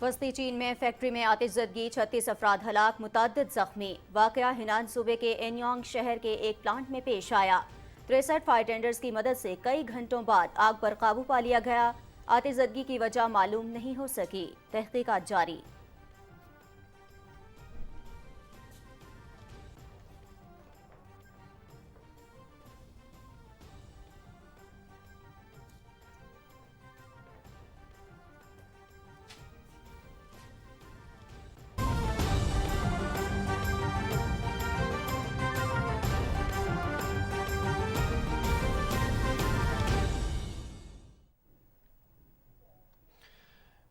وسطی چین میں فیکٹری میں آتش زدگی، 36 افراد ہلاک، متعدد زخمی۔ واقعہ ہینان صوبے کے اینیانگ شہر کے ایک پلانٹ میں پیش آیا۔ 63 فائر ٹینڈرز کی مدد سے کئی گھنٹوں بعد آگ پر قابو پا لیا گیا۔ آتش زدگی کی وجہ معلوم نہیں ہو سکی، تحقیقات جاری۔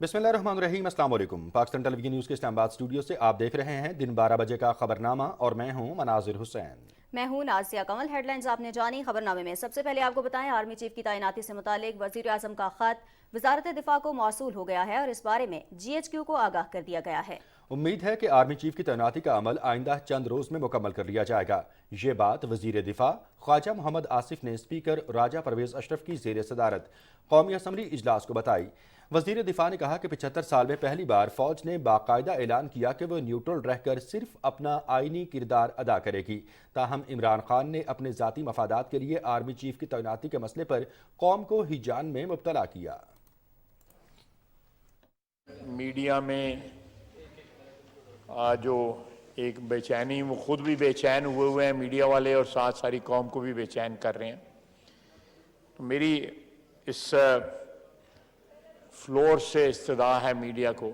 بسم اللہ الرحمن الرحیم، السلام علیکم۔ پاکستان ٹیلی ویژن نیوز کے اسلام آباد اسٹوڈیو سے آپ دیکھ رہے ہیں دن 12 بجے کا خبرنامہ، اور میں ہوں مناظر حسین۔ میں ہوں نازیہ کمل۔ ہیڈ لائنز آپ نے جانی۔ خبرنامے میں سب سے پہلے آپ کو بتائیں، آرمی چیف کی تعیناتی سے متعلق وزیر اعظم کا خط وزارت دفاع کو موصول ہو گیا ہے اور اس بارے میں GHQ کو آگاہ کر دیا گیا ہے۔ امید ہے کہ آرمی چیف کی تعیناتی کا عمل آئندہ چند روز میں مکمل کر لیا جائے گا۔ یہ بات وزیر دفاع خواجہ محمد آصف نے اسپیکر راجہ پرویز اشرف کی زیر صدارت قومی اسمبلی اجلاس کو بتائی۔ وزیر دفاع نے کہا کہ 75 سال میں پہلی بار فوج نے باقاعدہ اعلان کیا کہ وہ نیوٹرل رہ کر صرف اپنا آئینی کردار ادا کرے گی، تاہم عمران خان نے اپنے ذاتی مفادات کے لیے آرمی چیف کی تعیناتی کے مسئلے پر قوم کو ہیجان میں مبتلا کیا۔ میڈیا میں جو ایک بے چینی، وہ خود بھی بے چین ہوئے ہیں میڈیا والے، اور ساتھ ساری قوم کو بھی بے چین کر رہے ہیں۔ تو میری اس فلور سے استدعا ہے میڈیا کو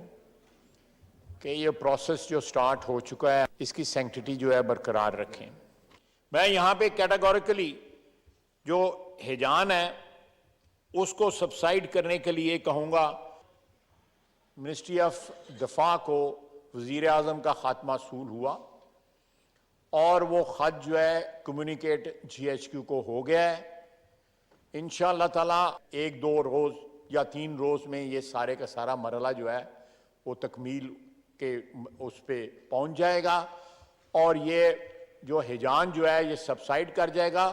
کہ یہ پروسیس جو سٹارٹ ہو چکا ہے اس کی سینکٹیٹی جو ہے برقرار رکھیں۔ میں یہاں پہ کیٹاگوریکلی جو ہیجان ہے اس کو سبسائڈ کرنے کے لیے کہوں گا، منسٹری آف دفاع کو وزیر اعظم کا خط موصول ہوا اور وہ خط جو ہے کمیونیکیٹ GHQ کو ہو گیا ہے۔ انشاءاللہ تعالیٰ 1-2 روز یا 3 روز میں یہ سارے کا سارا مرحلہ جو ہے وہ تکمیل کے اس پہ پہنچ جائے گا اور یہ جو ہیجان جو ہے یہ سبسائڈ کر جائے گا۔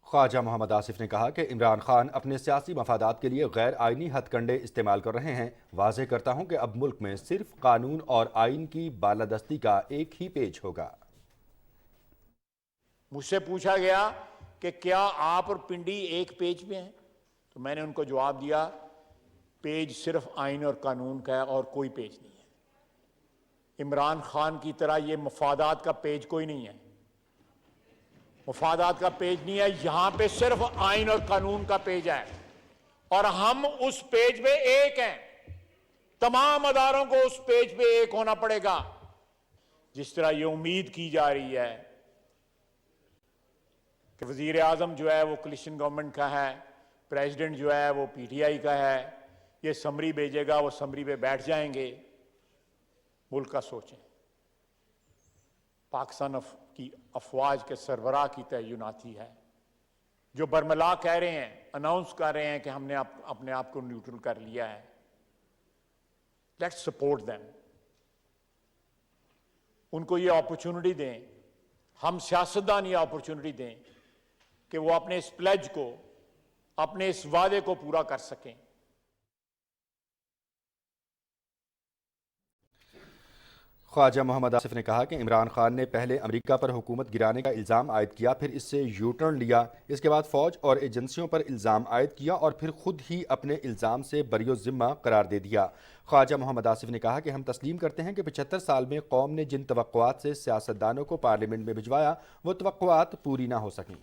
خواجہ محمد آصف نے کہا کہ عمران خان اپنے سیاسی مفادات کے لیے غیر آئینی ہتھ کنڈے استعمال کر رہے ہیں۔ واضح کرتا ہوں کہ اب ملک میں صرف قانون اور آئین کی بالادستی کا ایک ہی پیج ہوگا۔ مجھ سے پوچھا گیا کہ کیا آپ اور پنڈی ایک پیج پہ ہیں، تو میں نے ان کو جواب دیا پیج صرف آئین اور قانون کا ہے اور کوئی پیج نہیں ہے۔ عمران خان کی طرح یہ مفادات کا پیج کوئی نہیں ہے، مفادات کا پیج نہیں ہے، یہاں پہ صرف آئین اور قانون کا پیج ہے اور ہم اس پیج پہ ایک ہیں۔ تمام اداروں کو اس پیج پہ ایک ہونا پڑے گا۔ جس طرح یہ امید کی جا رہی ہے کہ وزیر اعظم جو ہے وہ کولیشن گورنمنٹ کا ہے، پریزیڈنٹ جو ہے وہ PTI کا ہے، یہ سمری بھیجے گا، وہ سمری پہ بیٹھ جائیں گے۔ ملک کا سوچیں، پاکستان کی افواج کے سربراہ کی تعیناتی ہے، جو برملا کہہ رہے ہیں، اناؤنس کر رہے ہیں کہ ہم نے اپنے آپ کو نیوٹرل کر لیا ہے۔ لیٹس سپورٹ دیم، ان کو یہ اپرچونٹی دیں، ہم سیاستدان یہ اپرچونٹی دیں کہ وہ اپنے اس پلیج کو، اپنے اس وعدے کو پورا کر سکیں۔ خواجہ محمد آصف نے کہا کہ عمران خان نے پہلے امریکہ پر حکومت گرانے کا الزام عائد کیا، پھر اس سے یو ٹرن لیا، اس کے بعد فوج اور ایجنسیوں پر الزام عائد کیا اور پھر خود ہی اپنے الزام سے بری الذمہ قرار دے دیا۔ خواجہ محمد آصف نے کہا کہ ہم تسلیم کرتے ہیں کہ 75 سال میں قوم نے جن توقعات سے سیاستدانوں کو پارلیمنٹ میں بھجوایا وہ توقعات پوری نہ ہو سکیں۔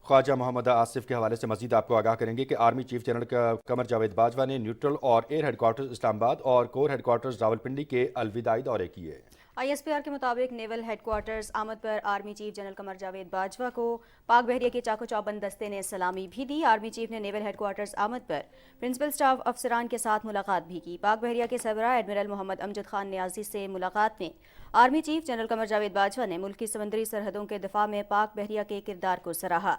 خواجہ محمد آصف کے حوالے سے مزید آپ کو آگاہ کریں گے کہ army chief general Qamar Javed Bajwa نے نیوٹرل اور ایئر ہیڈ کوارٹرز اسلام آباد اور کور ہیڈ کوارٹرز راولپنڈی کے الوداعی دورے کیے۔ ISPR کے مطابق نیول ہیڈ کوارٹرز آمد پر army chief general Qamar Javed Bajwa کو پاک بحریہ کے چاقو چوبند دستے نے سلامی بھی دی۔ آرمی چیف نے نیول ہیڈ کوارٹرز آمد پر پرنسپل سٹاف افسران کے ساتھ ملاقات بھی کی۔ پاک بحریہ کے سربراہ ایڈمرل محمد امجد خان نیازی سے ملاقات میں army chief general Qamar Javed Bajwa نے ملک کی سمندری سرحدوں کے دفاع میں پاک بحریہ کے کردار کو سراہا۔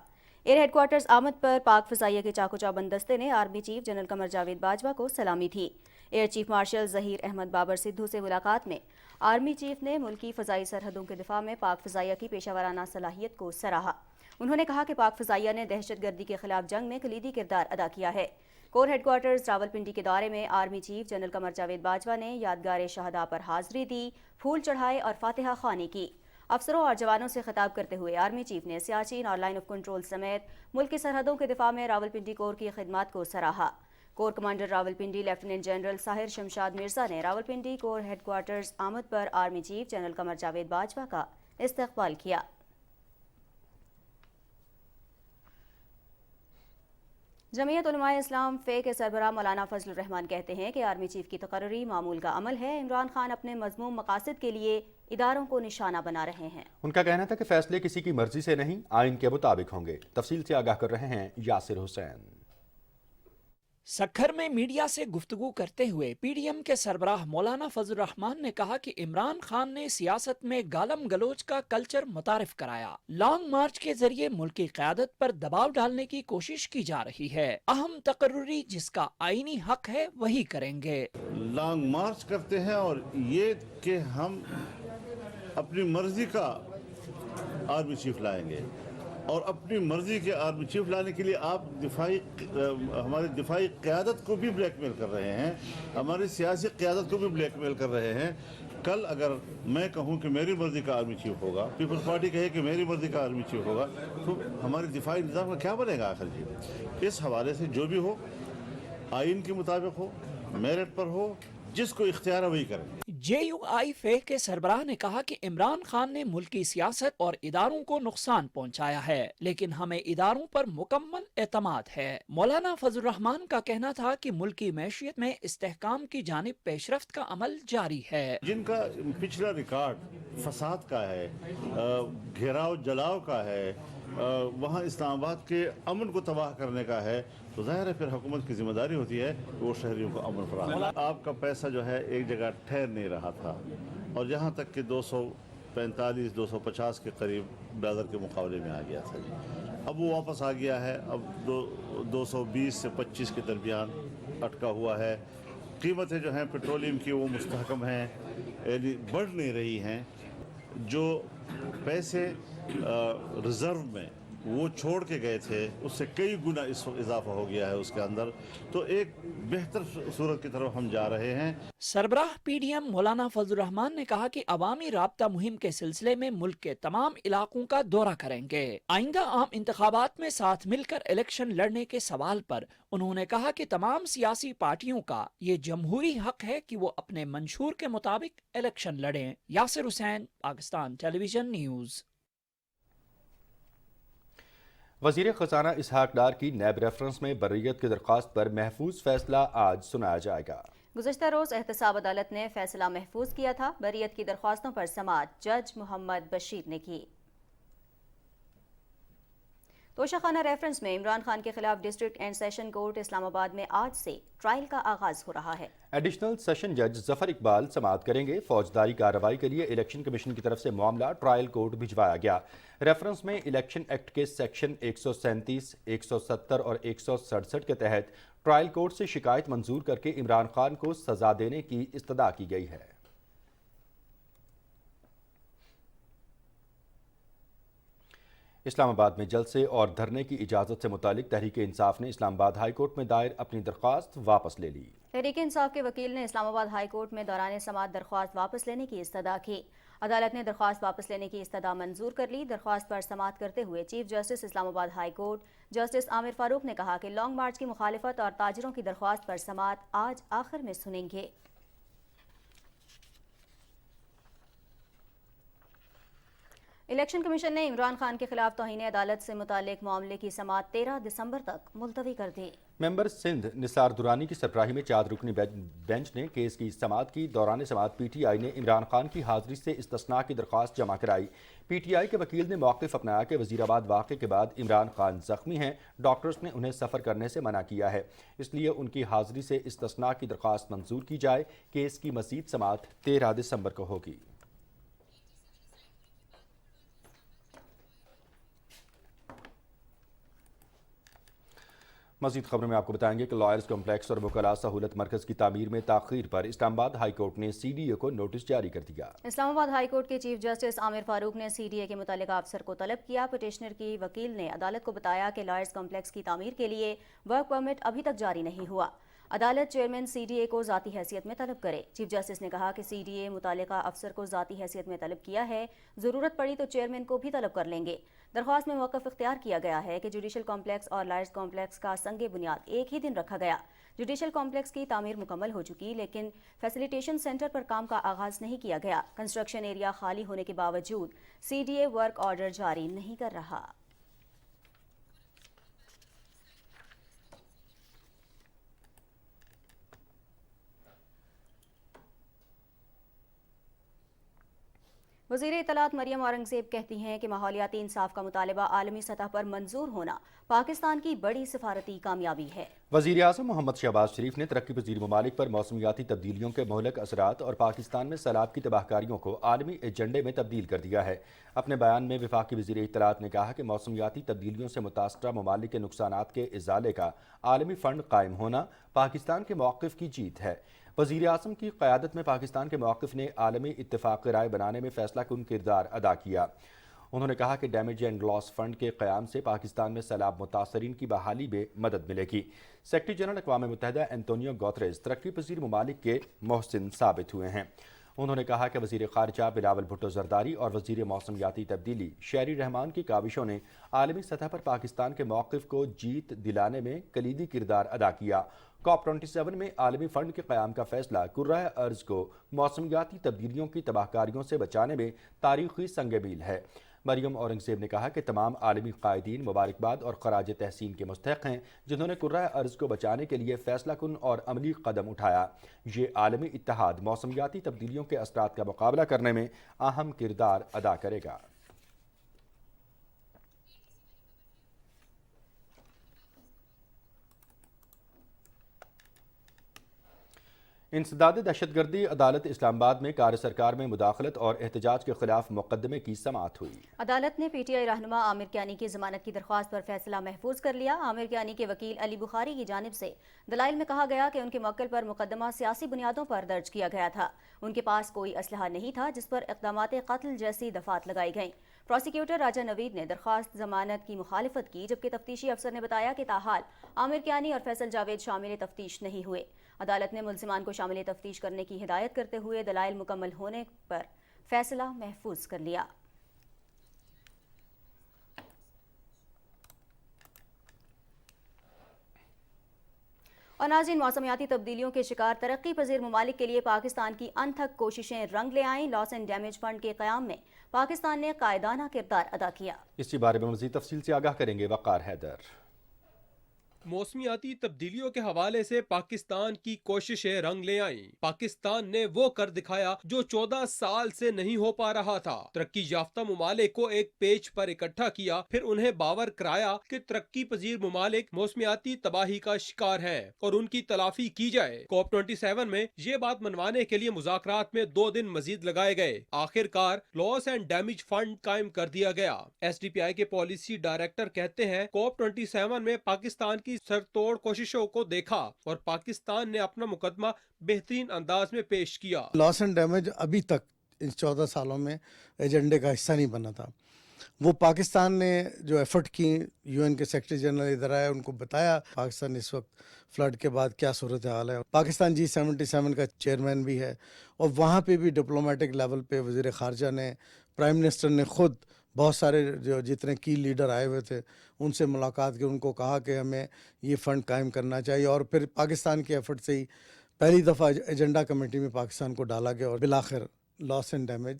ایئر ہیڈ کوارٹرز آمد پر پاک فضائیہ کے چاق و چوبند دستے نے army chief general Qamar Javed Bajwa کو سلامی تھی۔ Air chief marshal Zaheer Ahmed Babar Sidhu سے ملاقات میں آرمی چیف نے ملکی فضائی سرحدوں کے دفاع میں پاک فضائیہ کی پیشہ ورانہ صلاحیت کو سراہا۔ انہوں نے کہا کہ پاک فضائیہ نے دہشت گردی کے خلاف جنگ میں کلیدی کردار ادا کیا ہے۔ کور ہیڈ کوارٹرز راولپنڈی کے دورے میں army chief general Qamar Javed Bajwa نے یادگار شہداء پر حاضری دی، پھول چڑھائے اور فاتحہ خوانی کی۔ افسروں اور جوانوں سے خطاب کرتے ہوئے آرمی چیف نے سیاچین اور لائن آف کنٹرول سمیت ملک کی سرحدوں کے دفاع میں راولپنڈی کور کی خدمات کو سراہا۔ Corps commander Rawalpindi lieutenant general Sahir Shamshad Mirza نے راولپنڈی کور ہیڈ کوارٹرز آمد پر army chief general Qamar Javed Bajwa کا استقبال کیا۔ جمعیت علماء اسلام فے کے سربراہ مولانا فضل الرحمان کہتے ہیں کہ آرمی چیف کی تقرری معمول کا عمل ہے۔ عمران خان اپنے مذموم مقاصد کے لیے اداروں کو نشانہ بنا رہے ہیں۔ ان کا کہنا تھا کہ فیصلے کسی کی مرضی سے نہیں، آئین کے مطابق ہوں گے۔ تفصیل سے آگاہ کر رہے ہیں یاسر حسین۔ سکھر میں میڈیا سے گفتگو کرتے ہوئے پی ڈی ایم کے سربراہ مولانا فضل الرحمان نے کہا کہ عمران خان نے سیاست میں گالم گلوچ کا کلچر متعارف کرایا۔ لانگ مارچ کے ذریعے ملکی قیادت پر دباؤ ڈالنے کی کوشش کی جا رہی ہے۔ اہم تقرری جس کا آئینی حق ہے وہی کریں گے۔ لانگ مارچ کرتے ہیں اور یہ کہ ہم اپنی مرضی کا آرمی چیف لائیں گے، اور اپنی مرضی کے آرمی چیف لانے کے لیے آپ ہماری دفاعی قیادت کو بھی بلیک میل کر رہے ہیں، ہماری سیاسی قیادت کو بھی بلیک میل کر رہے ہیں۔ کل اگر میں کہوں کہ میری مرضی کا آرمی چیف ہوگا، پیپلز پارٹی کہے کہ میری مرضی کا آرمی چیف ہوگا، تو ہمارے دفاعی نظام کا کیا بنے گا آخر جی؟ اس حوالے سے جو بھی ہو آئین کے مطابق ہو، میرٹ پر ہو، جس کو اختیار ہے وہی کریں۔ جے یو آئی فے کے سربراہ نے کہا کہ عمران خان نے ملکی سیاست اور اداروں کو نقصان پہنچایا ہے، لیکن ہمیں اداروں پر مکمل اعتماد ہے۔ مولانا فضل الرحمان کا کہنا تھا کہ ملکی معیشت میں استحکام کی جانب پیشرفت کا عمل جاری ہے۔ جن کا پچھلا ریکارڈ فساد کا ہے، گھیراؤ جلاؤ کا ہے، وہاں اسلام آباد کے امن کو تباہ کرنے کا ہے، تو ظاہر ہے پھر حکومت کی ذمہ داری ہوتی ہے کہ وہ شہریوں کو امن فراہم۔ آپ کا پیسہ جو ہے ایک جگہ ٹھہر نہیں رہا تھا، اور جہاں تک کہ 245 250 کے قریب ڈالر کے مقابلے میں آ گیا تھا جی، اب وہ واپس آ گیا ہے، اب 220 سے 25 کے درمیان اٹکا ہوا ہے۔ قیمتیں جو ہیں پیٹرولیم کی وہ مستحکم ہیں، یعنی بڑھ نہیں رہی ہیں۔ جو پیسے ریزرو میں وہ چھوڑ کے گئے تھے اس سے کئی گنا اس وقت اضافہ ہو گیا ہے اس کے اندر، تو ایک بہتر صورت کی طرف ہم جا رہے ہیں۔ سربراہ پی ڈی ایم مولانا فضل الرحمان نے کہا کہ عوامی رابطہ مہم کے سلسلے میں ملک کے تمام علاقوں کا دورہ کریں گے۔ آئندہ عام انتخابات میں ساتھ مل کر الیکشن لڑنے کے سوال پر انہوں نے کہا کہ تمام سیاسی پارٹیوں کا یہ جمہوری حق ہے کہ وہ اپنے منشور کے مطابق الیکشن لڑیں۔ یاسر حسین، پاکستان ٹیلی ویژن نیوز۔ وزیر خزانہ اسحاق ڈار کی نیب ریفرنس میں بریت کی درخواست پر محفوظ فیصلہ آج سنایا جائے گا۔ گزشتہ روز احتساب عدالت نے فیصلہ محفوظ کیا تھا۔ بریت کی درخواستوں پر سماعت جج محمد بشیر نے کی۔ توشہ خانہ ریفرنس میں عمران خان کے خلاف ڈسٹرکٹ اینڈ سیشن کورٹ اسلام آباد میں آج سے ٹرائل کا آغاز ہو رہا ہے۔ ایڈیشنل سیشن جج ظفر اقبال سماعت کریں گے۔ فوجداری کارروائی کے لیے الیکشن کمیشن کی طرف سے معاملہ ٹرائل کورٹ بھجوایا گیا۔ ریفرنس میں الیکشن ایکٹ کے سیکشن 137، 170 اور 167 کے تحت ٹرائل کورٹ سے شکایت منظور کر کے عمران خان کو سزا دینے کی استدعا کی گئی ہے۔ اسلام آباد میں جلسے اور دھرنے کی اجازت سے متعلق تحریک انصاف نے اسلام آباد ہائی کورٹ میں دائر اپنی درخواست واپس لے لی۔ تحریک انصاف کے وکیل نے اسلام آباد ہائی کورٹ میں دوران سماعت درخواست واپس لینے کی استدعا کی۔ عدالت نے درخواست واپس لینے کی استدعا منظور کر لی۔ درخواست پر سماعت کرتے ہوئے چیف جسٹس اسلام آباد ہائی کورٹ جسٹس عامر فاروق نے کہا کہ لانگ مارچ کی مخالفت اور تاجروں کی درخواست پر سماعت آج آخر میں سنیں گے۔ الیکشن کمیشن نے عمران خان کے خلاف توہین عدالت سے متعلق معاملے کی سماعت 13 دسمبر تک ملتوی کر دی۔ ممبر سندھ نثار درانی کی سربراہی میں 4 رکنی بینچ نے کیس کی سماعت کی۔ دوران سماعت پی ٹی آئی نے عمران خان کی حاضری سے استثناء کی درخواست جمع کرائی۔ پی ٹی آئی کے وکیل نے موقف اپنایا کہ وزیر آباد واقعے کے بعد عمران خان زخمی ہیں، ڈاکٹرز نے انہیں سفر کرنے سے منع کیا ہے، اس لیے ان کی حاضری سے استثناء کی درخواست منظور کی جائے۔ کیس کی مزید سماعت 13 دسمبر کو ہوگی۔ مزید خبروں میں آپ کو بتائیں گے کہ لائرز کمپلیکس اور وکلاء سہولت مرکز کی تعمیر میں تاخیر پر اسلام آباد ہائی کورٹ نے سی ڈی اے کو نوٹس جاری کر دیا۔ اسلام آباد ہائی کورٹ کے چیف جسٹس عامر فاروق نے سی ڈی اے کے متعلقہ افسر کو طلب کیا۔ پٹیشنر کی وکیل نے عدالت کو بتایا کہ لائرز کمپلیکس کی تعمیر کے لیے ورک پرمٹ ابھی تک جاری نہیں ہوا۔ عدالت چیئرمین سی ڈی اے کو ذاتی حیثیت میں طلب کرے۔ چیف جسٹس نے کہا کہ سی ڈی اے متعلقہ افسر کو ذاتی حیثیت میں طلب کیا ہے، ضرورت پڑی تو چیئرمین کو بھی طلب کر لیں گے۔ درخواست میں موقف اختیار کیا گیا ہے کہ جوڈیشل کمپلیکس اور لائرز کمپلیکس کا سنگ بنیاد ایک ہی دن رکھا گیا۔ جوڈیشل کمپلیکس کی تعمیر مکمل ہو چکی، لیکن فیسیلیٹیشن سینٹر پر کام کا آغاز نہیں کیا گیا۔ کنسٹرکشن ایریا خالی ہونے کے باوجود C D A work order جاری نہیں کر رہا۔ وزیر اطلاعات مریم اورنگزیب کہتی ہیں کہ ماحولیاتی انصاف کا مطالبہ عالمی سطح پر منظور ہونا پاکستان کی بڑی سفارتی کامیابی ہے۔ وزیر اعظم محمد شہباز شریف نے ترقی پذیر ممالک پر موسمیاتی تبدیلیوں کے مہلک اثرات اور پاکستان میں سیلاب کی تباہ کاریوں کو عالمی ایجنڈے میں تبدیل کر دیا ہے۔ اپنے بیان میں وفاقی وزیر اطلاعات نے کہا کہ موسمیاتی تبدیلیوں سے متاثرہ ممالک کے نقصانات کے ازالے کا عالمی فنڈ قائم ہونا پاکستان کے موقف کی جیت ہے۔ وزیر اعظم کی قیادت میں پاکستان کے موقف نے عالمی اتفاق رائے بنانے میں فیصلہ کن کردار ادا کیا۔ انہوں نے کہا کہ ڈیمیج اینڈ لاس فنڈ کے قیام سے پاکستان میں سیلاب متاثرین کی بحالی میں مدد ملے گی۔ سیکرٹری جنرل اقوام متحدہ اینٹونیو گوتریز ترقی پذیر ممالک کے محسن ثابت ہوئے ہیں۔ انہوں نے کہا کہ وزیر خارجہ بلاول بھٹو زرداری اور وزیر موسمیاتی تبدیلی شہری رحمان کی کاوشوں نے عالمی سطح پر پاکستان کے موقف کو جیت دلانے میں کلیدی کردار ادا کیا۔ کاپ 27 میں عالمی فنڈ کے قیام کا فیصلہ کرۂ ارض کو موسمیاتی تبدیلیوں کی تباہ کاریوں سے بچانے میں تاریخی سنگ میل ہے۔ مریم اورنگزیب نے کہا کہ تمام عالمی قائدین مبارکباد اور خراج تحسین کے مستحق ہیں جنہوں نے کرۂ ارض کو بچانے کے لیے فیصلہ کن اور عملی قدم اٹھایا۔ یہ عالمی اتحاد موسمیاتی تبدیلیوں کے اثرات کا مقابلہ کرنے میں اہم کردار ادا کرے گا۔ انسداد دہشت گردی عدالت اسلام آباد میں کار سرکار میں مداخلت اور احتجاج کے خلاف مقدمے کی سماعت ہوئی۔ عدالت نے پی ٹی آئی رہنما عامر کیانی کی ضمانت کی درخواست پر فیصلہ محفوظ کر لیا۔ عامر کیانی کے وکیل علی بخاری کی جانب سے دلائل میں کہا گیا کہ ان کے موکل پر مقدمہ سیاسی بنیادوں پر درج کیا گیا تھا۔ ان کے پاس کوئی اسلحہ نہیں تھا جس پر اقدامات قتل جیسی دفعات لگائی گئیں۔ پروسیکیوٹر راجہ نوید نے درخواست ضمانت کی مخالفت کی، جبکہ تفتیشی افسر نے بتایا کہ تاحال عامر کیانی اور فیصل جاوید شامل تفتیش نہیں ہوئے۔ عدالت نے ملزمان کو شامل تفتیش کرنے کی ہدایت کرتے ہوئے دلائل مکمل ہونے پر فیصلہ محفوظ کر لیا۔ اور ناظرین، موسمیاتی تبدیلیوں کے شکار ترقی پذیر ممالک کے لیے پاکستان کی انتھک کوششیں رنگ لے آئیں۔ لاس اینڈ ڈیمیج فنڈ کے قیام میں پاکستان نے قائدانہ کردار ادا کیا۔ اسی بارے میں مزید تفصیل سے آگاہ کریں گے وقار حیدر۔ موسمیاتی تبدیلیوں کے حوالے سے پاکستان کی کوششیں رنگ لے آئیں۔ پاکستان نے وہ کر دکھایا جو 14 سال سے نہیں ہو پا رہا تھا۔ ترقی یافتہ ممالک کو ایک پیج پر اکٹھا کیا، پھر انہیں باور کرایا کہ ترقی پذیر ممالک موسمیاتی تباہی کا شکار ہیں اور ان کی تلافی کی جائے۔ کاپ 27 میں یہ بات منوانے کے لیے مذاکرات میں 2 دن مزید لگائے گئے۔ آخر کار لاس اینڈ ڈیمیج فنڈ قائم کر دیا گیا۔ ایس ڈی پی آئی کے پالیسی ڈائریکٹر کہتے ہیں کاپ 27 میں پاکستان کی سر توڑ کوششوں کو دیکھا اور پاکستان نے اپنا مقدمہ بہترین انداز میں پیش کیا۔ لاس اینڈ ڈیمیج ابھی تک ان 14 سالوں میں ایجنڈے کا حصہ نہیں بنا تھا۔ وہ پاکستان نے جو ایفرٹ کی، یو این کے سیکرٹری جنرل ادھر آئے، ان کو بتایا پاکستان اس وقت فلڈ کے بعد کیا صورتحال ہے۔ پاکستان G77 کا چیئرمین بھی ہے اور وہاں پہ بھی ڈپلومیٹک لیول پہ وزیر خارجہ نے، پرائم منسٹر نے خود بہت سارے جو جتنے کی لیڈر آئے ہوئے تھے ان سے ملاقات کی، ان کو کہا کہ ہمیں یہ فنڈ قائم کرنا چاہیے، اور پھر پاکستان کی ایفرٹ سے ہی پہلی دفعہ ایجنڈا کمیٹی میں پاکستان کو ڈالا گیا اور بالآخر لاس اینڈ ڈیمیج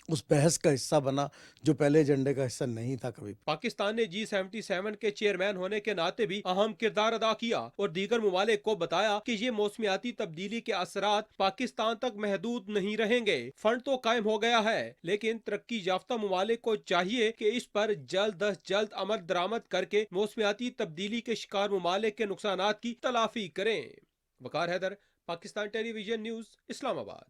اس بحث کا حصہ بنا جو پہلے ایجنڈے کا حصہ نہیں تھا کبھی۔ پاکستان نے G77 کے چیئرمین ہونے کے ناطے بھی اہم کردار ادا کیا اور دیگر ممالک کو بتایا کہ یہ موسمیاتی تبدیلی کے اثرات پاکستان تک محدود نہیں رہیں گے۔ فنڈ تو قائم ہو گیا ہے، لیکن ترقی یافتہ ممالک کو چاہیے کہ اس پر جلد از جلد عمل درآمد کر کے موسمیاتی تبدیلی کے شکار ممالک کے نقصانات کی تلافی کریں۔ وقار Haider, Pakistan television news, اسلام آباد۔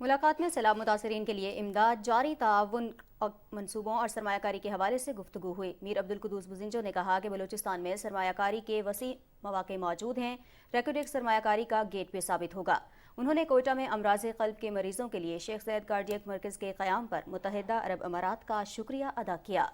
ملاقات میں سیلاب متاثرین کے لیے امداد، جاری تعاون منصوبوں اور سرمایہ کاری کے حوالے سے گفتگو ہوئی۔ میر عبدالقدوس بزنجو نے کہا کہ بلوچستان میں سرمایہ کاری کے وسیع مواقع موجود ہیں، ریکوڈیک سرمایہ کاری کا گیٹ وے ثابت ہوگا۔ انہوں نے کوئٹہ میں امراض قلب کے مریضوں کے لیے شیخ زاید کارڈیک مرکز کے قیام پر متحدہ عرب امارات کا شکریہ ادا کیا۔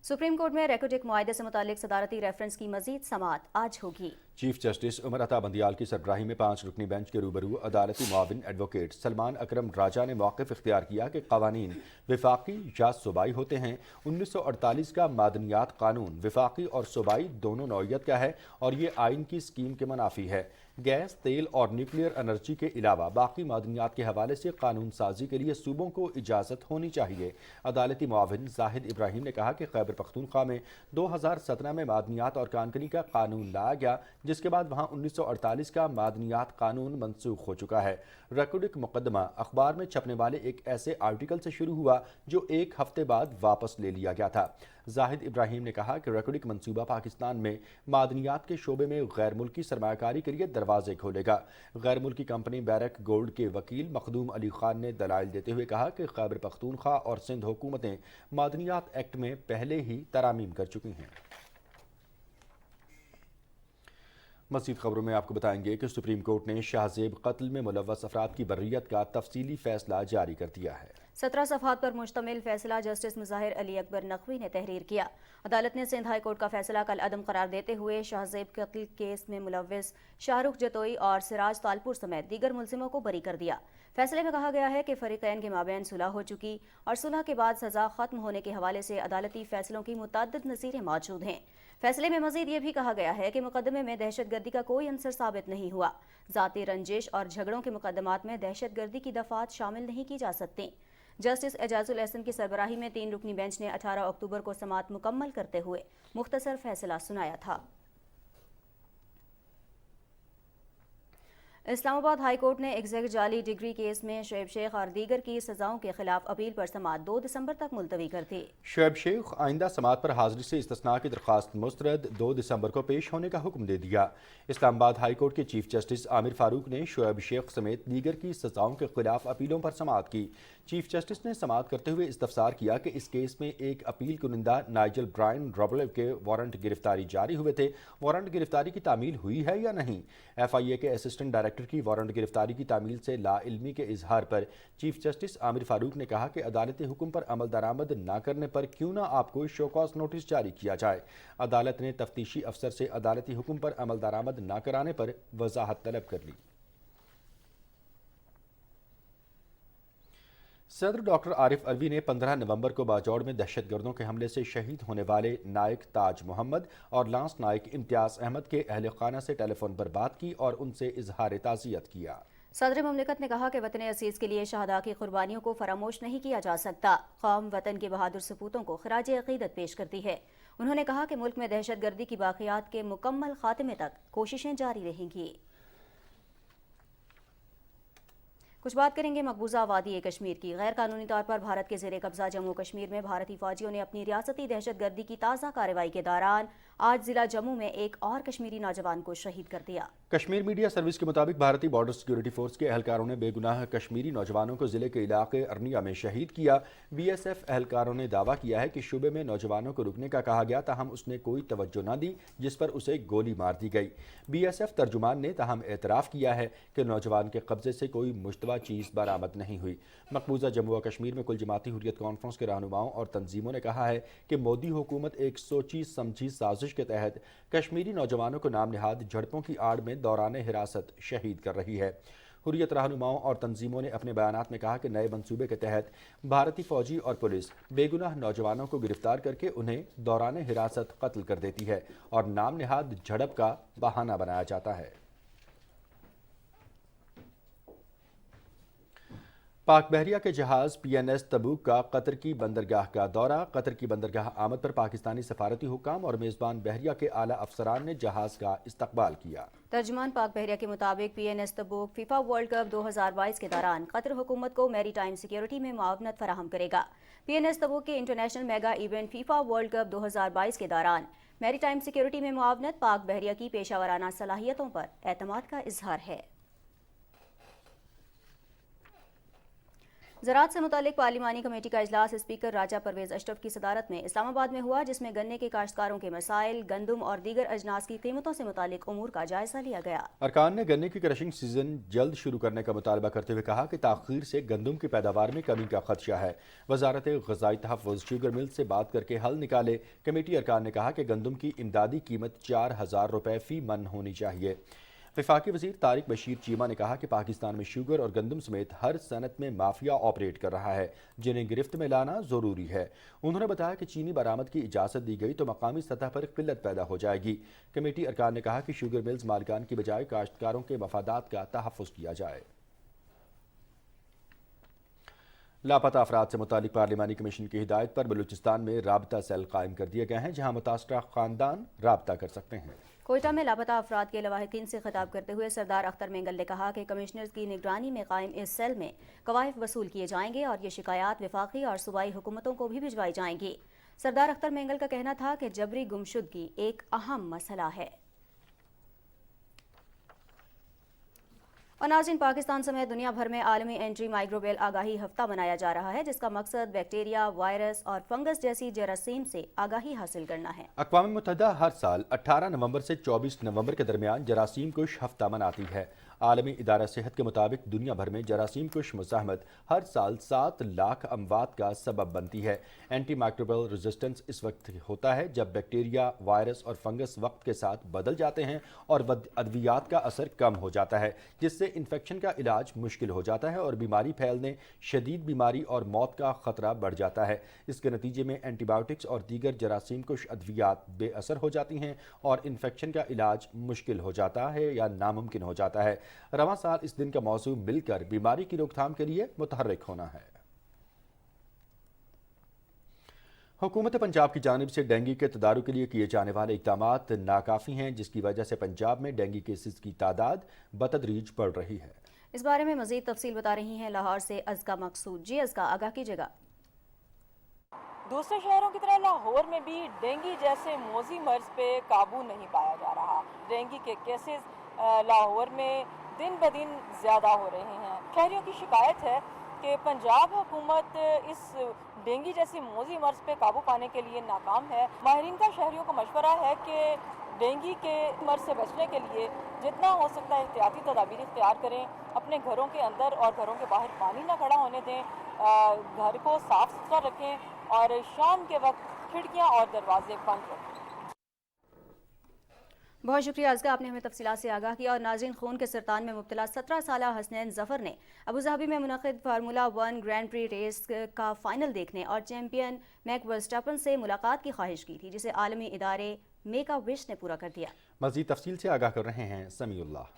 سپریم کورٹ میں ریکوڈیک معاہدے سے متعلق صدارتی ریفرنس کی مزید سماعت آج ہوگی۔ چیف جسٹس عمر عطا بندیال کی سربراہی میں 5 رکنی بینچ کے روبرو عدالتی معاون ایڈوکیٹ سلمان اکرم راجہ نے موقف اختیار کیا کہ قوانین وفاقی یا صوبائی ہوتے ہیں۔ 1948 کا معدنیات قانون وفاقی اور صوبائی دونوں نوعیت کا ہے اور یہ آئین کی اسکیم کے منافی ہے۔ گیس، تیل اور نیوکلیئر انرجی کے علاوہ باقی معدنیات کے حوالے سے قانون سازی کے لیے صوبوں کو اجازت ہونی چاہیے۔ عدالتی معاون زاہد ابراہیم نے کہا کہ خیبر پختونخوا میں 2017 میں معدنیات اور کانکنی کا قانون لایا گیا، جس کے بعد وہاں 1948 کا معدنیات قانون منسوخ ہو چکا ہے۔ ریکوڈک مقدمہ اخبار میں چھپنے والے ایک ایسے آرٹیکل سے شروع ہوا جو 1 ہفتے بعد واپس لے لیا گیا تھا۔ زاہد ابراہیم نے کہا کہ ریکوڈک منصوبہ پاکستان میں معدنیات کے شعبے میں غیر ملکی سرمایہ کاری کے لیے دروازے کھولے گا۔ غیر ملکی کمپنی بیرک گولڈ کے وکیل مخدوم علی خان نے دلائل دیتے ہوئے کہا کہ خیبر پختونخوا اور سندھ حکومتیں معدنیات ایکٹ میں پہلے ہی ترامیم کر چکی ہیں۔ مزید خبروں میں آپ کو بتائیں گے کہ سپریم کورٹ نے شاہ زیب قتل میں ملوث افراد کی برئیت کا تفصیلی فیصلہ جاری کر دیا ہے۔ 17 صفحات پر مشتمل فیصلہ جسٹس مظاہر علی اکبر نقوی نے تحریر کیا۔ عدالت نے سندھ ہائی کورٹ کا فیصلہ کل عدم قرار دیتے ہوئے شاہ زیب قتل کیس میں ملوث شاہ رخ جتوئی اور سراج تالپور سمیت دیگر ملزموں کو بری کر دیا۔ فیصلے میں کہا گیا ہے کہ فریقین کے مابین صلح ہو چکی اور صلح کے بعد سزا ختم ہونے کے حوالے سے عدالتی فیصلوں کی متعدد نظیریں موجود ہیں۔ فیصلے میں مزید یہ بھی کہا گیا ہے کہ مقدمے میں دہشت گردی کا کوئی عنصر ثابت نہیں ہوا۔ ذاتی رنجش اور جھگڑوں کے مقدمات میں دہشت گردی کی دفعات شامل نہیں کی جا سکتی۔ جسٹس اعجاز الاحسن کی سربراہی میں 3 رکنی بینچ نے 18 اکتوبر کو سماعت مکمل کرتے ہوئے مختصر فیصلہ سنایا تھا۔ اسلام آباد ہائی کورٹ نے ایگزیکٹ جعلی ڈگری کیس میں شعیب شیخ اور دیگر کی سزاؤں کے خلاف اپیل پر سماعت 2 دسمبر تک ملتوی کر دی۔ شعیب شیخ آئندہ سماعت پر حاضری سے استثناء کی درخواست مسترد 2 دسمبر کو پیش ہونے کا حکم دے دیا۔ اسلام آباد ہائی کورٹ کے چیف جسٹس عامر فاروق نے شعیب شیخ سمیت دیگر کی سزاؤں کے خلاف اپیلوں پر سماعت کی۔ چیف جسٹس نے سماعت کرتے ہوئے استفسار کیا کہ اس کیس میں ایک اپیل کنندہ نائجل برائن روبلو کے وارنٹ گرفتاری جاری ہوئے تھے، وارنٹ گرفتاری کی تعمیل ہوئی ہے یا نہیں۔ ایف آئی اے کے اسسٹنٹ ڈائریکٹر کی وارنٹ گرفتاری کی تعمیل سے لا علمی کے اظہار پر چیف جسٹس عامر فاروق نے کہا کہ عدالتی حکم پر عمل درآمد نہ کرنے پر کیوں نہ آپ کو شو کاز نوٹس جاری کیا جائے۔ عدالت نے تفتیشی افسر سے عدالتی حکم پر عمل درآمد نہ کرانے پر وضاحت طلب کر لی۔ صدر ڈاکٹر عارف علوی نے 15 نومبر کو باجوڑ میں دہشت گردوں کے حملے سے شہید ہونے والے نائک تاج محمد اور لانس نائک امتیاز احمد کے اہل خانہ سے ٹیلی فون پر بات کی اور ان سے اظہار تعزیت کیا۔ صدر مملکت نے کہا کہ وطن عزیز کے لیے شہداء کی قربانیوں کو فراموش نہیں کیا جا سکتا۔ قوم وطن کے بہادر سپوتوں کو خراج عقیدت پیش کرتی ہے۔ انہوں نے کہا کہ ملک میں دہشت گردی کی باقیات کے مکمل خاتمے تک کوششیں جاری رہیں گی۔ کچھ بات کریں گے مقبوضہ وادی کشمیر کی۔ غیر قانونی طور پر بھارت کے زیر قبضہ جموں کشمیر میں بھارتی فوجیوں نے اپنی ریاستی دہشت گردی کی تازہ کارروائی کے دوران آج ضلع جموں میں ایک اور کشمیری نوجوان کو شہید کر دیا۔ کشمیر میڈیا سروس کے مطابق بھارتی بارڈر سیکیورٹی فورس کے اہلکاروں نے بے گناہ کشمیری نوجوانوں کو ضلع کے علاقے ارنیا میں شہید کیا۔ بی ایس ایف اہلکاروں نے دعویٰ کیا ہے کہ شعبے میں نوجوانوں کو رکنے کا کہا گیا، تاہم اس نے کوئی توجہ نہ دی، جس پر اسے گولی مار دی گئی۔ بی ایس ایف ترجمان نے تاہم اعتراف کیا ہے کہ نوجوان کے قبضے سے کوئی مشتبہ چیز برآمد نہیں ہوئی۔ مقبوضہ جموں و کشمیر میں کل جماعتی حریت کانفرنس کے رہنماؤں اور تنظیموں نے کہا ہے کہ مودی حکومت ایک سوچی سمجھی سازش کے تحت کشمیری نوجوانوں کو نام نہاد جھڑپوں کی آڑ میں دوران حراست شہید کر رہی ہے۔ حریت رہنماؤں اور تنظیموں نے اپنے بیانات میں کہا کہ نئے منصوبے کے تحت بھارتی فوجی اور پولیس بے گناہ نوجوانوں کو گرفتار کر کے انہیں دوران حراست قتل کر دیتی ہے اور نام نہاد جھڑپ کا بہانہ بنایا جاتا ہے۔ پاک بحریہ کے جہاز پی این ایس تبوک کا قطر کی بندرگاہ کا دورہ۔ قطر کی بندرگاہ آمد پر پاکستانی سفارتی حکام اور میزبان بحریہ کے اعلیٰ افسران نے جہاز کا استقبال کیا۔ ترجمان پاک بحریہ کے مطابق پی این ایس تبوک فیفا ورلڈ کپ 2022 کے دوران قطر حکومت کو میری ٹائم سیکیورٹی میں معاونت فراہم کرے گا۔ پی این ایس تبوک کے international mega event FIFA world cup 2022 کے دوران میری ٹائم سیکیورٹی میں معاونت پاک بحریہ کی پیشہ ورانہ صلاحیتوں پر اعتماد کا اظہار ہے۔ زراعت سے متعلق پارلیمانی کمیٹی کا اجلاس اسپیکر راجہ پرویز اشرف کی صدارت میں اسلام آباد میں ہوا، جس میں گنے کے کاشتکاروں کے مسائل، گندم اور دیگر اجناس کی قیمتوں سے متعلق امور کا جائزہ لیا گیا۔ ارکان نے گنے کی کرشنگ سیزن جلد شروع کرنے کا مطالبہ کرتے ہوئے کہا کہ تاخیر سے گندم کی پیداوار میں کمی کا خدشہ ہے۔ وزارت غذائی تحفظ شوگر مل سے بات کر کے حل نکالے۔ کمیٹی ارکان نے کہا کہ گندم کی امدادی قیمت 4000 روپے فی من ہونی چاہیے۔ وفاقی وزیر طارق بشیر چیمہ نے کہا کہ پاکستان میں شوگر اور گندم سمیت ہر صنعت میں مافیا آپریٹ کر رہا ہے، جنہیں گرفت میں لانا ضروری ہے۔ انہوں نے بتایا کہ چینی برآمد کی اجازت دی گئی تو مقامی سطح پر قلت پیدا ہو جائے گی۔ کمیٹی ارکان نے کہا کہ شوگر ملز مالکان کی بجائے کاشتکاروں کے مفادات کا تحفظ کیا جائے۔ لاپتہ افراد سے متعلق پارلیمانی کمیشن کی ہدایت پر بلوچستان میں رابطہ سیل قائم کر دیے گئے ہیں، جہاں متاثرہ خاندان رابطہ کر سکتے ہیں۔ کوئٹہ میں لاپتہ افراد کے لواحقین سے خطاب کرتے ہوئے سردار اختر مینگل نے کہا کہ کمشنرز کی نگرانی میں قائم اس سیل میں قوائف وصول کیے جائیں گے اور یہ شکایات وفاقی اور صوبائی حکومتوں کو بھی بھجوائی جائیں گی۔ سردار اختر مینگل کا کہنا تھا کہ جبری گمشدگی ایک اہم مسئلہ ہے۔ اور ناظرین، پاکستان سمیت دنیا بھر میں عالمی اینٹی مائکروبیل آگاہی ہفتہ منایا جا رہا ہے، جس کا مقصد بیکٹیریا، وائرس اور فنگس جیسی جراثیم سے آگاہی حاصل کرنا ہے۔ اقوام متحدہ ہر سال 18 نومبر سے 24 نومبر کے درمیان جراثیم کش ہفتہ مناتی ہے۔ عالمی ادارہ صحت کے مطابق دنیا بھر میں جراثیم کش مزاحمت ہر سال 7 لاکھ اموات کا سبب بنتی ہے۔ اینٹی مائکروبیل ریزسٹنس اس وقت ہوتا ہے جب بیکٹیریا، وائرس اور فنگس وقت کے ساتھ بدل جاتے ہیں اور ادویات کا اثر کم ہو جاتا ہے، جس سے انفیکشن کا علاج مشکل ہو جاتا ہے اور بیماری پھیلنے، شدید بیماری اور موت کا خطرہ بڑھ جاتا ہے۔ اس کے نتیجے میں اینٹی بائیوٹکس اور دیگر جراثیم کش ادویات بے اثر ہو جاتی ہیں اور انفیکشن کا علاج مشکل ہو جاتا ہے یا ناممکن ہو جاتا ہے۔ رواں سال اس دن کا موضوع مل کر بیماری کی روک تھام کے لیے متحرک ہونا ہے۔ حکومت پنجاب کی جانب سے ڈینگی کے تدارک کے لیے کیے جانے والے اقدامات ناکافی ہیں، جس کی وجہ سے پنجاب میں ڈینگی کیسز کی تعداد بتدریج بڑھ رہی ہے۔ اس بارے میں مزید تفصیل بتا رہی ہیں لاہور سے ازکا مقصود۔ جی ازکا، آگاہ کیجیے گا۔ دوسرے شہروں کی طرح لاہور میں بھی ڈینگی جیسے موذی مرض پہ قابو نہیں پایا جا رہا۔ ڈینگی کے کیسز لاہور میں دن بدن زیادہ ہو رہے ہیں۔ شہریوں کی شکایت ہے کہ پنجاب حکومت اس ڈینگی جیسی موذی مرض پہ قابو پانے کے لیے ناکام ہے۔ ماہرین کا شہریوں کو مشورہ ہے کہ ڈینگی کے مرض سے بچنے کے لیے جتنا ہو سکتا ہے احتیاطی تدابیر اختیار کریں، اپنے گھروں کے اندر اور گھروں کے باہر پانی نہ کھڑا ہونے دیں، گھر کو صاف ستھرا رکھیں اور شام کے وقت کھڑکیاں اور دروازے بند رکھیں۔ بہت شکریہ ازکا، آپ نے ہمیں تفصیلات سے آگاہ کیا۔ اور ناظرین، خون کے سرطان میں مبتلا 17 سالہ حسنین ظفر نے ابوظہبی میں منعقد فارمولا 1 گرینڈ پری ریس کا فائنل دیکھنے اور چیمپئن میک ورسٹیپن سے ملاقات کی خواہش کی تھی، جسے عالمی ادارے میک اے وش نے پورا کر دیا۔ مزید تفصیل سے آگاہ کر رہے ہیں سمیع اللہ۔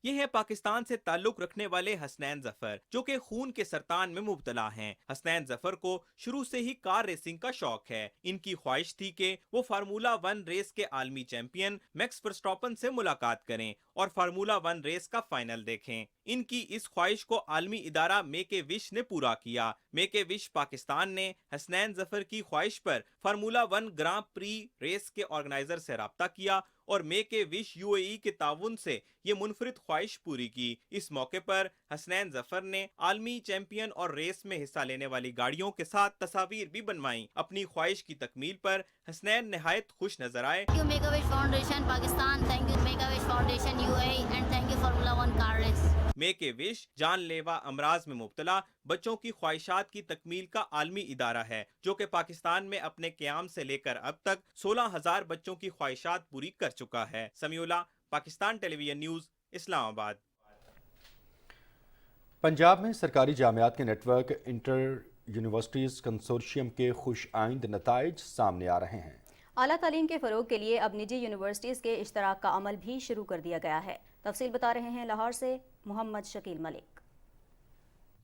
یہ ہے پاکستان سے تعلق رکھنے والے حسنین ظفر، جو کہ خون کے سرطان میں مبتلا ہیں۔ حسنین ظفر کو شروع سے ہی کار ریسنگ کا شوق ہے۔ ان کی خواہش تھی کہ وہ فارمولا 1 ریس کے عالمی چیمپئن میکس ورسٹیپن سے ملاقات کریں اور فارمولا 1 ریس کا فائنل دیکھیں۔ ان کی اس خواہش کو عالمی ادارہ میک اے وش نے پورا کیا۔ میک اے وش پاکستان نے حسنین ظفر کی خواہش پر فارمولا 1 گراں پری ریس کے آرگنائزر سے رابطہ کیا اور میک اے وش UAE کے تعاون سے یہ منفرد خواہش پوری کی۔ اس موقع پر حسنین ظفر نے عالمی چیمپئن اور ریس میں حصہ لینے والی گاڑیوں کے ساتھ تصاویر بھی بنوائیں۔ اپنی خواہش کی تکمیل پر حسنین نہایت خوش نظر آئے۔ Thank you Make a Wish Foundation Pakistan, thank you Make a Wish Foundation UAE and thank you Formula 1 car race۔ Make a wish جان لیوا امراض میں مبتلا بچوں کی خواہشات کی تکمیل کا عالمی ادارہ ہے، جو کہ پاکستان میں اپنے قیام سے لے کر اب تک 16,000 بچوں کی خواہشات پوری کر چکا ہے۔ Samiullah, Pakistan television news, Islamabad. Punjab میں سرکاری جامعات کے network inter universities consortium کے خوش آئند نتائج سامنے آ رہے ہیں۔ اعلیٰ تعلیم کے فروغ کے لیے اب نجی یونیورسٹیز کے اشتراک کا عمل بھی شروع کر دیا گیا ہے۔ تفصیل بتا رہے ہیں لاہور سے محمد شکیل ملک۔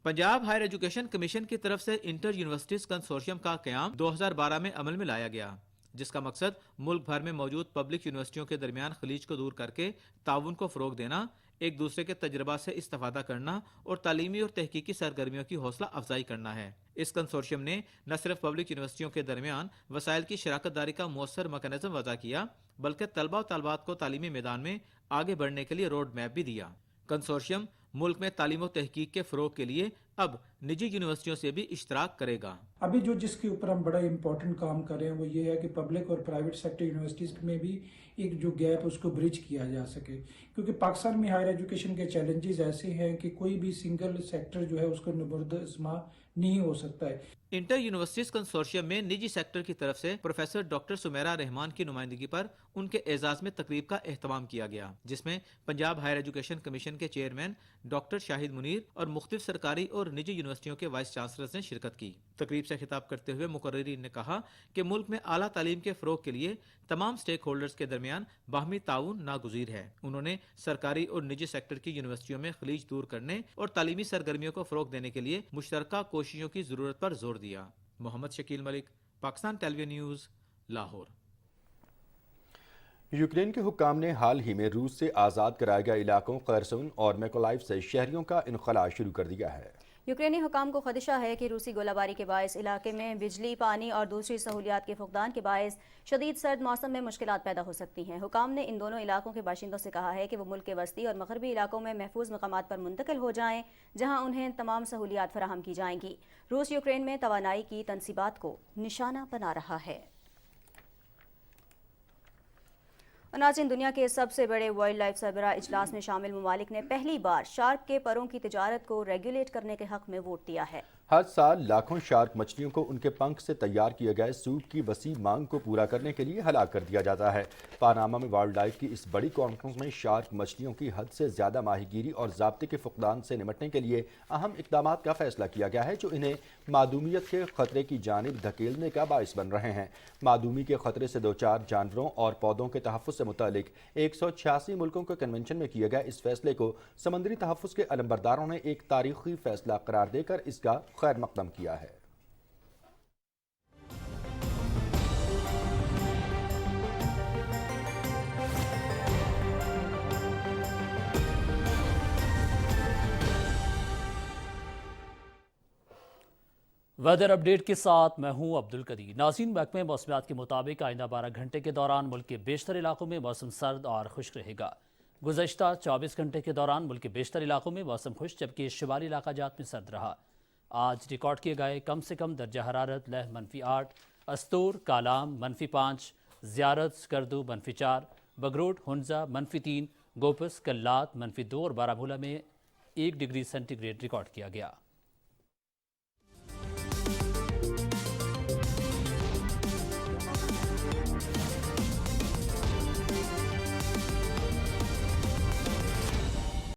پنجاب ہائر ایجوکیشن کمیشن کی طرف سے انٹر یونیورسٹیز کنسورشیم کا قیام 2012 میں عمل میں لایا گیا، جس کا مقصد ملک بھر میں موجود پبلک یونیورسٹیوں کے درمیان خلیج کو دور کر کے تعاون کو فروغ دینا، ایک دوسرے کے تجربات سے استفادہ کرنا اور تعلیمی اور تحقیقی سرگرمیوں کی حوصلہ افزائی کرنا ہے۔ اس کنسورشیم نے نہ صرف پبلک یونیورسٹیوں کے درمیان وسائل کی شراکت داری کا مؤثر میکانزم وضع کیا بلکہ طلبہ و طالبات کو تعلیمی میدان میں آگے بڑھنے کے لیے روڈ میپ بھی دیا۔ کنسورشیم ملک میں تعلیم و تحقیق کے فروغ کے لیے اب نجی یونیورسٹیوں سے بھی اشتراک کرے گا۔ ابھی جس کے اوپر ہم بڑا امپورٹنٹ کام کر رہے ہیں وہ یہ ہے کہ پبلک اور پرائیویٹ سیکٹر یونیورسٹیز میں بھی ایک جو گیپ اس کو برج کیا جا سکے، کیونکہ پاکستان میں ہائر ایجوکیشن کے چیلنجز ایسے ہیں کہ کوئی بھی سنگل سیکٹر جو ہے اس کو نبردسما نہیں ہو سکتا ہے۔ انٹر یونیورسٹیز کنسورشیم میں نجی سیکٹر کی طرف سے پروفیسر ڈاکٹر سمیرہ رحمان کی نمائندگی پر ان کے اعزاز میں تقریب کا اہتمام کیا گیا، جس میں پنجاب ہائر ایجوکیشن کمیشن کے چیئرمین ڈاکٹر شاہد منیر اور مختلف سرکاری اور نجی یونیورسٹیوں کے وائس چانسلرز نے شرکت کی۔ تقریب سے خطاب کرتے ہوئے مقررین نے کہا کہ ملک میں اعلیٰ تعلیم کے فروغ کے لیے تمام سٹیک ہولڈرز کے درمیان باہمی تعاون ناگزیر ہے۔ انہوں نے سرکاری اور نجی سیکٹر کی یونیورسٹیوں میں خلیج دور کرنے اور تعلیمی سرگرمیوں کو فروغ دینے کے لیے مشترکہ کوششوں کی ضرورت پر زور دیا۔ محمد شکیل ملک، Pakistan television news, Lahore. Ukraine کے حکام نے حال ہی میں روس سے آزاد کرائے گئے علاقوں خرسون اور میکولائیو سے شہریوں کا انخلاء شروع کر دیا ہے۔ یوکرینی حکام کو خدشہ ہے کہ روسی گولہ باری کے باعث علاقے میں بجلی، پانی اور دوسری سہولیات کے فقدان کے باعث شدید سرد موسم میں مشکلات پیدا ہو سکتی ہیں۔ حکام نے ان دونوں علاقوں کے باشندوں سے کہا ہے کہ وہ ملک کے وسطی اور مغربی علاقوں میں محفوظ مقامات پر منتقل ہو جائیں جہاں انہیں تمام سہولیات فراہم کی جائیں گی۔ روس یوکرین میں توانائی کی تنصیبات کو نشانہ بنا رہا ہے۔ ناظرین، دنیا کے سب سے بڑے وائلڈ لائف سربراہ اجلاس میں شامل ممالک نے پہلی بار شارک کے پروں کی تجارت کو ریگولیٹ کرنے کے حق میں ووٹ دیا ہے۔ ہر سال لاکھوں شارک مچھلیوں کو ان کے پنکھ سے تیار کیے گئے سوپ کی وسیع مانگ کو پورا کرنے کے لیے ہلاک کر دیا جاتا ہے۔ پاناما میں وائلڈ لائف کی اس بڑی کانفرنس میں شارک مچھلیوں کی حد سے زیادہ ماہی گیری اور ضابطے کے فقدان سے نمٹنے کے لیے اہم اقدامات کا فیصلہ کیا گیا ہے جو انہیں معدومیت کے خطرے کی جانب دھکیلنے کا باعث بن رہے ہیں۔ معدومی کے خطرے سے دوچار جانوروں اور پودوں کے تحفظ سے متعلق 186 ملکوں کے کنونشن میں کیے گئے اس فیصلے کو سمندری تحفظ کے علمبرداروں نے ایک تاریخی فیصلہ قرار دے کر اس کا خیر مقدم کیا ہے۔ ویدر اپ ڈیٹ کے ساتھ میں ہوں عبد القدیر۔ ناظرین، محکمہ موسمیات کے مطابق آئندہ 12 گھنٹے کے دوران ملک کے بیشتر علاقوں میں موسم سرد اور خشک رہے گا۔ گزشتہ 24 گھنٹے کے دوران ملک کے بیشتر علاقوں میں موسم خشک جبکہ شمالی علاقہ جات میں سرد رہا۔ آج ریکارڈ کیے گئے کم سے کم درجہ حرارت لہ -8، استور کالام -5، زیارت سکردو -4، بگروٹ ہنزا -3، گوپس کلات -2 اور بارہمولہ میں 1 ڈگری سینٹی گریڈ ریکارڈ کیا گیا۔